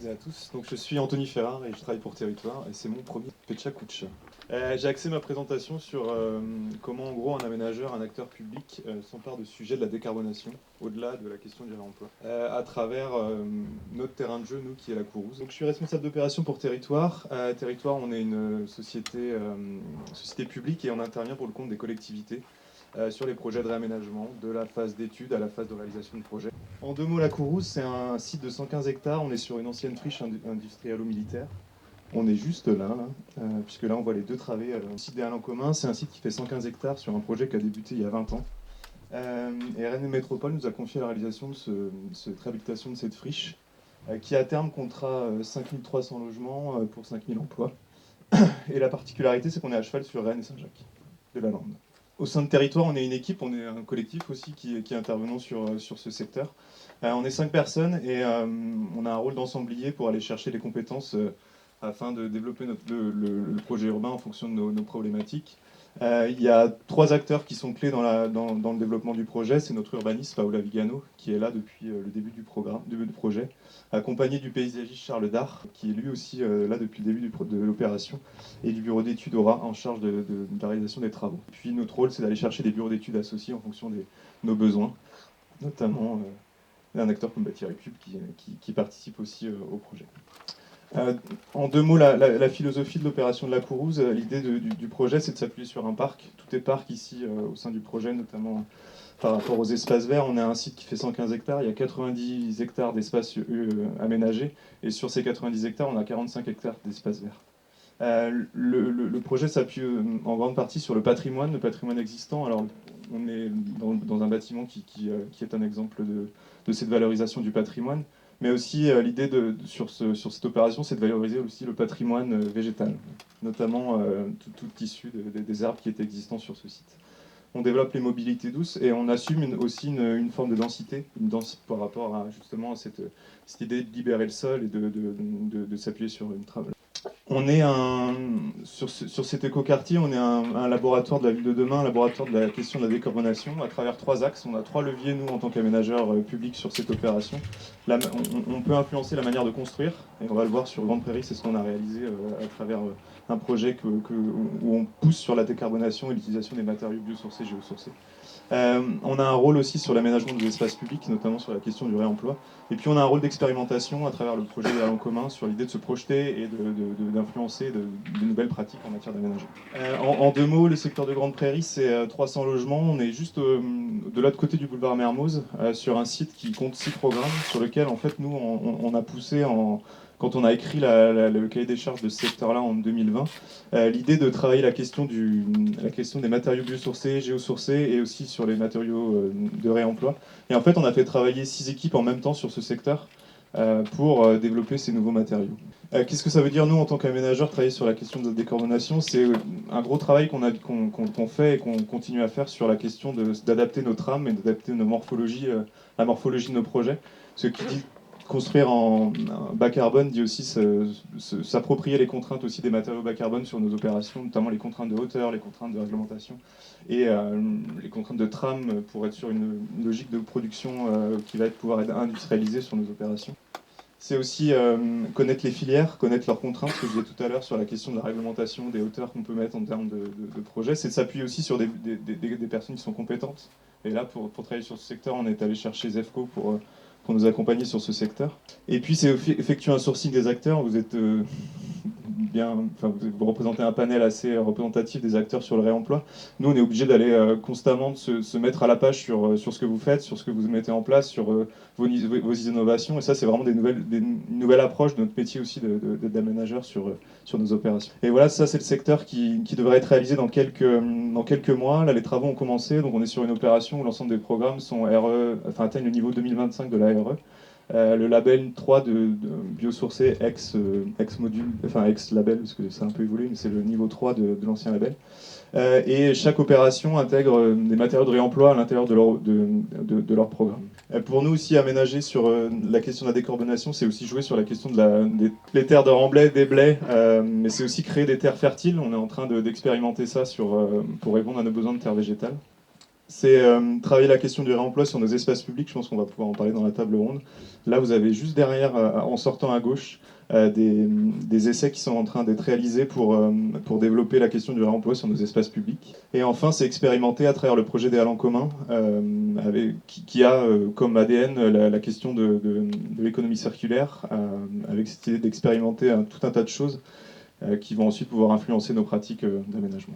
toutes et à tous. Donc, je suis Anthony Ferrard et je travaille pour Territoire et c'est mon premier Pecha Kucha. J'ai axé ma présentation sur comment en gros un aménageur, un acteur public s'empare de sujet de la décarbonation au-delà de la question du réemploi à travers notre terrain de jeu, nous qui est la Courrouze. Donc je suis responsable d'opération pour Territoire. Territoire, on est une société publique et on intervient pour le compte des collectivités sur les projets de réaménagement, de la phase d'étude à la phase de réalisation de projet. En deux mots, la Courrouze, c'est un site de 115 hectares. On est sur une ancienne friche industrialo-militaire. On est juste là, puisque là on voit les deux travées. Le site des Halles en commun, c'est un site qui fait 115 hectares sur un projet qui a débuté il y a 20 ans. Et Rennes Métropole nous a confié la réalisation de cette réhabilitation de cette friche, qui à terme comptera 5300 logements pour 5000 emplois. Et la particularité, c'est qu'on est à cheval sur Rennes et Saint-Jacques de la Lande. Au sein de Territoire, on est une équipe, on est un collectif aussi qui intervenons sur ce secteur. On est 5 personnes et on a un rôle d'ensemblier pour aller chercher les compétences afin de développer le projet urbain en fonction de nos problématiques. Il y a 3 acteurs qui sont clés dans le développement du projet. C'est notre urbaniste, Paola Vigano, qui est là depuis le début du projet, accompagné du paysagiste Charles Dard, qui est lui aussi là depuis le début de l'opération, et du bureau d'études Aura en charge de la réalisation des travaux. Puis notre rôle, c'est d'aller chercher des bureaux d'études associés en fonction de nos besoins, notamment un acteur comme Bâti Récup qui participe aussi au projet. En deux mots, la philosophie de l'opération de la Courrouze, l'idée du projet, c'est de s'appuyer sur un parc. Tout est parc ici au sein du projet, notamment par rapport aux espaces verts. On a un site qui fait 115 hectares, il y a 90 hectares d'espace aménagés, et sur ces 90 hectares, on a 45 hectares d'espace vert. Le projet s'appuie en grande partie sur le patrimoine existant. Alors, on est dans un bâtiment qui est un exemple de cette valorisation du patrimoine. Mais aussi, l'idée sur cette opération, c'est de valoriser aussi le patrimoine végétal, notamment tout issu des arbres qui étaient existants sur ce site. On développe les mobilités douces et on assume aussi une forme de densité, par rapport à justement cette idée de libérer le sol et de s'appuyer sur une trame. On est sur cet écoquartier, on est un laboratoire de la ville de demain, un laboratoire de la question de la décarbonation, à travers 3 axes. On a 3 leviers, nous, en tant qu'aménageurs publics, sur cette opération. On peut influencer la manière de construire, et on va le voir sur Grande Prairie, c'est ce qu'on a réalisé à travers un projet où on pousse sur la décarbonation et l'utilisation des matériaux biosourcés, géosourcés. On a un rôle aussi sur l'aménagement des espaces publics, notamment sur la question du réemploi. Et puis on a un rôle d'expérimentation à travers le projet des Halles en commun sur l'idée de se projeter et d'influencer de nouvelles pratiques en matière d'aménagement. En deux mots, le secteur de Grande Prairie, c'est 300 logements. On est juste de l'autre côté du boulevard Mermoz, sur un site qui compte 6 programmes, sur lequel en fait nous on a poussé quand on a écrit le cahier des charges de ce secteur-là en 2020, l'idée de travailler la question des matériaux biosourcés, géosourcés et aussi sur les matériaux de réemploi. Et en fait, on a fait travailler 6 équipes en même temps sur ce secteur pour développer ces nouveaux matériaux. Qu'est-ce que ça veut dire, nous, en tant qu'aménageurs, travailler sur la question de la décarbonation? C'est un gros travail qu'on fait et qu'on continue à faire sur la question d'adapter nos trames et d'adapter nos morphologies, la morphologie de nos projets. Ce qui dit construire en bas carbone dit aussi s'approprier les contraintes aussi des matériaux bas carbone sur nos opérations, notamment les contraintes de hauteur, les contraintes de réglementation et les contraintes de trame pour être sur une logique de production qui va pouvoir être industrialisée sur nos opérations. C'est aussi connaître les filières, connaître leurs contraintes, ce que je disais tout à l'heure sur la question de la réglementation, des hauteurs qu'on peut mettre en termes de projet. C'est de s'appuyer aussi sur des personnes qui sont compétentes. Et là, pour travailler sur ce secteur, on est allé chercher ZEFCO pour nous accompagner sur ce secteur. Et puis, c'est effectuer un sourcing des acteurs. Vous êtes vous représentez un panel assez représentatif des acteurs sur le réemploi. Nous, on est obligé d'aller constamment se mettre à la page sur ce que vous faites, sur ce que vous mettez en place, sur vos innovations. Et ça, c'est vraiment une nouvelle approche de notre métier aussi d'aménageur sur nos opérations. Et voilà, ça, c'est le secteur qui devrait être réalisé dans quelques mois. Là, les travaux ont commencé, donc on est sur une opération où l'ensemble des programmes atteignent le niveau 2025 de la RE. Le label 3 de biosourcé ex-module, enfin ex-label, parce que ça a un peu évolué, mais c'est le niveau 3 de l'ancien label. Et chaque opération intègre des matériaux de réemploi à l'intérieur de leur programme. Pour nous aussi, aménager sur la question de la décarbonation, c'est aussi jouer sur la question des terres de remblai, des blés, mais c'est aussi créer des terres fertiles. On est en train d'expérimenter ça pour répondre à nos besoins de terres végétales. c'est travailler la question du réemploi sur nos espaces publics. Je pense qu'on va pouvoir en parler dans la table ronde. Là, vous avez juste derrière, en sortant à gauche, des essais qui sont en train d'être réalisés pour développer la question du réemploi sur nos espaces publics. Et enfin, c'est expérimenté à travers le projet des Halles en commun, qui a comme ADN la question de l'économie circulaire, avec cette idée d'expérimenter tout un tas de choses qui vont ensuite pouvoir influencer nos pratiques d'aménagement.